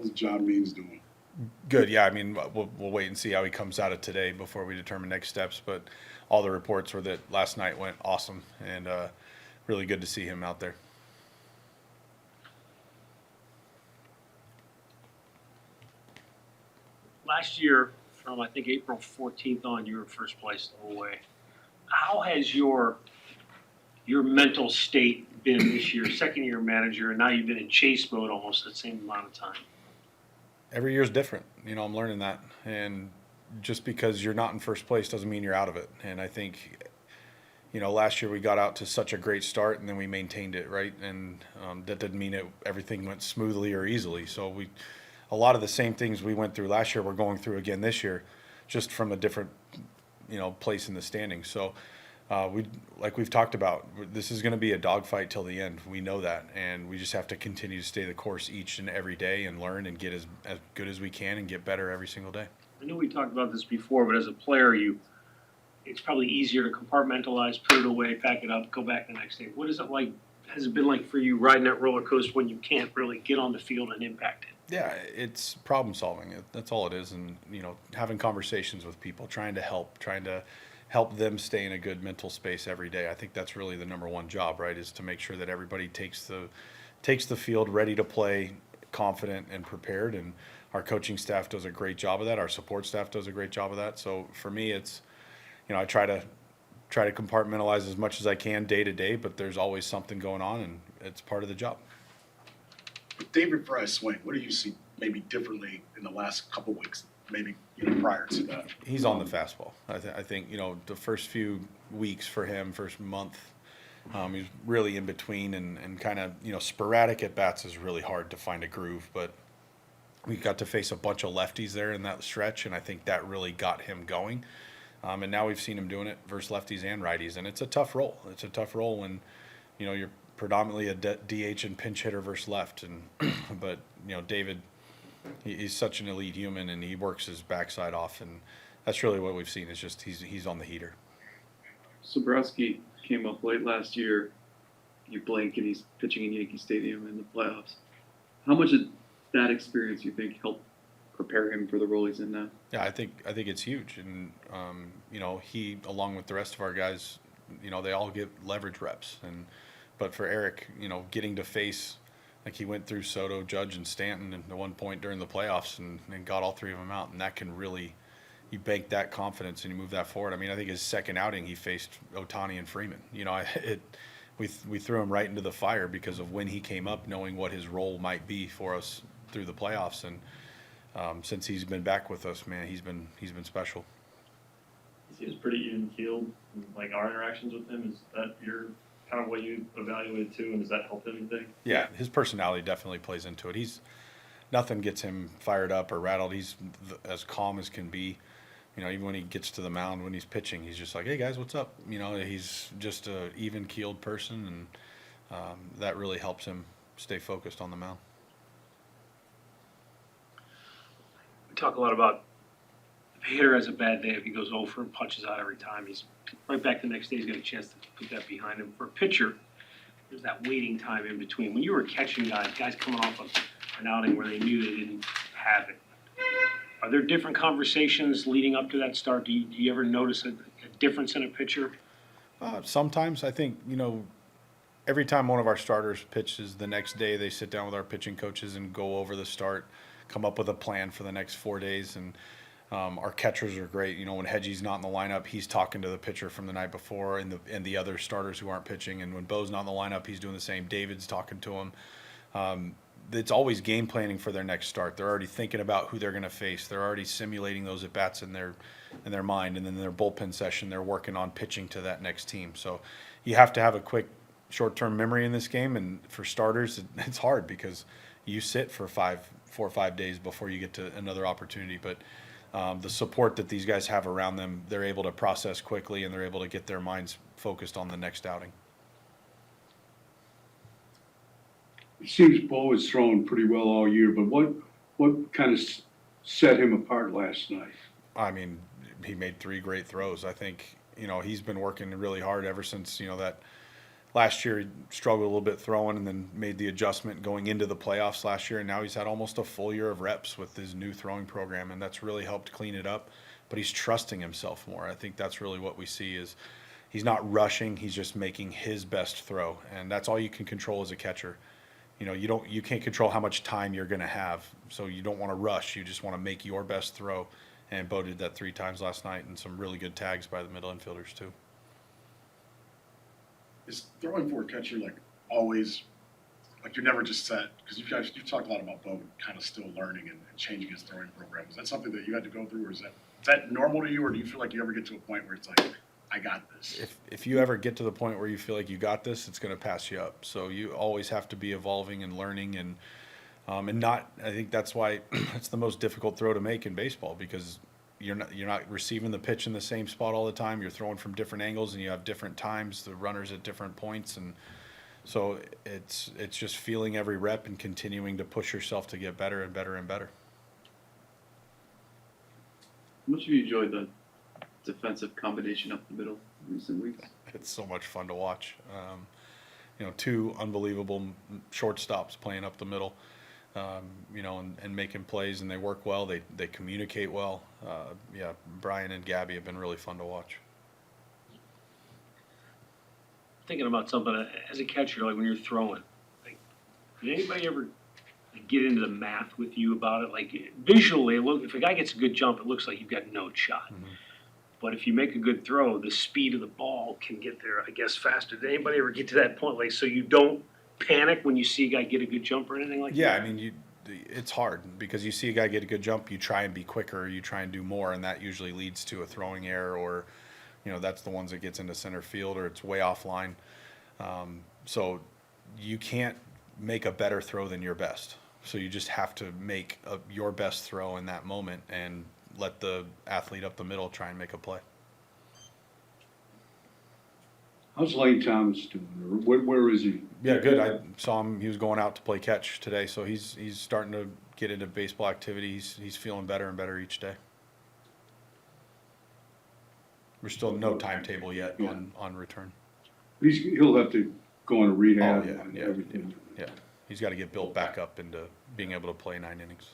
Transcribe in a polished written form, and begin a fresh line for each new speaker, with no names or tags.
How's John Means doing?
Good, yeah. I mean, we'll wait and see how he comes out of today before we determine next steps. But all the reports were that last night went awesome, and really good to see him out there.
Last year, from I think April 14th on, you were first place the whole way. How has your mental state been this year, second year manager, and now you've been in chase mode almost the same amount of time?
Every year is different. I'm learning that, and just because you're not in first place doesn't mean you're out of it. And I think, last year we got out to such a great start, and then we maintained it, right? And that didn't mean everything went smoothly or easily. So a lot of the same things we went through last year, we're going through again this year, just from a different, place in the standings. So like we've talked about, this is going to be a dogfight till the end. We know that, and we just have to continue to stay the course each and every day and learn and get as good as we can and get better every single day.
I know we talked about this before, but as a player, it's probably easier to compartmentalize, put it away, pack it up, go back the next day. What is it like? Has it been like for you riding that roller coaster when you can't really get on the field and impact it?
Yeah, it's problem solving. That's all it is, and having conversations with people, trying to help them stay in a good mental space every day. I think that's really the number one job, right? Is to make sure that everybody takes the field ready to play, confident and prepared. And our coaching staff does a great job of that. Our support staff does a great job of that. So for me, it's I try to compartmentalize as much as I can day to day, but there's always something going on, and it's part of the job.
With David Fry's swing, what do you see maybe differently in the last couple weeks, maybe prior to that?
He's on the fastball. I think the first few weeks for him, first month, he's really in between and kind of sporadic at bats is really hard to find a groove. But we got to face a bunch of lefties there in that stretch, and I think that really got him going. And now we've seen him doing it versus lefties and righties, and it's a tough role. It's a tough role when you're predominantly a DH and pinch hitter versus left, and but David. He's such an elite human, and he works his backside off, and that's really what we've seen. Is just he's on the heater.
Sobrowski came up late last year. You blink, and he's pitching in Yankee Stadium in the playoffs. How much did that experience you think helped prepare him for the role he's in now?
Yeah, I think it's huge, and he along with the rest of our guys, they all get leverage reps, but for Eric, getting to face. Like he went through Soto, Judge, and Stanton at one point during the playoffs and got all three of them out. And that can really, you bank that confidence and you move that forward. I mean, I think his second outing, he faced Ohtani and Freeman. We threw him right into the fire because of when he came up, knowing what his role might be for us through the playoffs. And since he's been back with us, man, he's been special.
He seems pretty even keeled. Like our interactions with him, is that your kind of what you evaluated too, and does that help anything?
Yeah, his personality definitely plays into it. Nothing gets him fired up or rattled. He's as calm as can be. Even when he gets to the mound, when he's pitching, he's just like, "Hey guys, what's up?" He's just a even keeled person, and that really helps him stay focused on the mound.
We talk a lot about if a hitter has a bad day, if he goes over and punches out every time, he's right back the next day. He's got a chance to put that behind him. For a pitcher, there's that waiting time in between. When you were catching guys coming off of an outing where they knew they didn't have it, are there different conversations leading up to that start? Do you ever notice a difference in a pitcher?
Sometimes I think, every time one of our starters pitches, the next day they sit down with our pitching coaches and go over the start, come up with a plan for the next 4 days. And our catchers are great. When Hedgie's not in the lineup, he's talking to the pitcher from the night before and the other starters who aren't pitching. And when Bo's not in the lineup, he's doing the same. David's talking to him. It's always game planning for their next start. They're already thinking about who they're going to face. They're already simulating those at bats in their mind. And then in their bullpen session, they're working on pitching to that next team. So you have to have a quick short-term memory in this game. And for starters, it's hard because you sit for 4 or 5 days before you get to another opportunity. But the support that these guys have around them, they're able to process quickly and they're able to get their minds focused on the next outing.
It seems Bo has thrown pretty well all year, but what kind of set him apart last night?
I mean, he made 3 great throws. I think, he's been working really hard ever since, that last year he struggled a little bit throwing and then made the adjustment going into the playoffs last year. And now he's had almost a full year of reps with his new throwing program, and that's really helped clean it up. But he's trusting himself more. I think that's really what we see is he's not rushing. He's just making his best throw. And that's all you can control as a catcher. You know, you can't control how much time you're going to have. So you don't want to rush. You just want to make your best throw. And Bo did that 3 times last night, and some really good tags by the middle infielders too.
Is throwing for a catcher like always, like you're never just set? Because you've talked a lot about Bo kind of still learning and changing his throwing program. Is that something that you had to go through, or is that normal to you, or do you feel like you ever get to a point where it's like, I got this?
If you ever get to the point where you feel like you got this, it's going to pass you up. So you always have to be evolving and learning, and not. I think that's why it's the most difficult throw to make in baseball, because you're not receiving the pitch in the same spot all the time. You're throwing from different angles, and you have different times. The runners at different points, and so it's just feeling every rep and continuing to push yourself to get better and better and better.
How much have you enjoyed the defensive combination up the middle in recent weeks?
It's so much fun to watch. 2 unbelievable shortstops playing up the middle, and making plays, and they work well. They communicate well. Brian and Gabby have been really fun to watch.
Thinking about something as a catcher, like when you're throwing, like, did anybody ever get into the math with you about it? Like visually, if a guy gets a good jump, it looks like you've got no shot.
Mm-hmm.
But if you make a good throw, the speed of the ball can get there, I guess, faster. Did anybody ever get to that point, like, so you don't panic when you see a guy get a good jump or anything like that?
Yeah, I mean, it's hard because you see a guy get a good jump, you try and be quicker, you try and do more, and that usually leads to a throwing error, or that's the ones that gets into center field, or it's way offline. So you can't make a better throw than your best. So you just have to make your best throw in that moment and let the athlete up the middle try and make a play.
How's Lane Thomas doing? Or where is he?
Yeah, good. I saw him. He was going out to play catch today, so he's starting to get into baseball activity. He's feeling better and better each day. We're still no timetable yet on return.
He'll have to go on a rehab
Oh, yeah,
and
yeah,
everything.
Yeah, he's got to get built back up into being able to play 9 innings.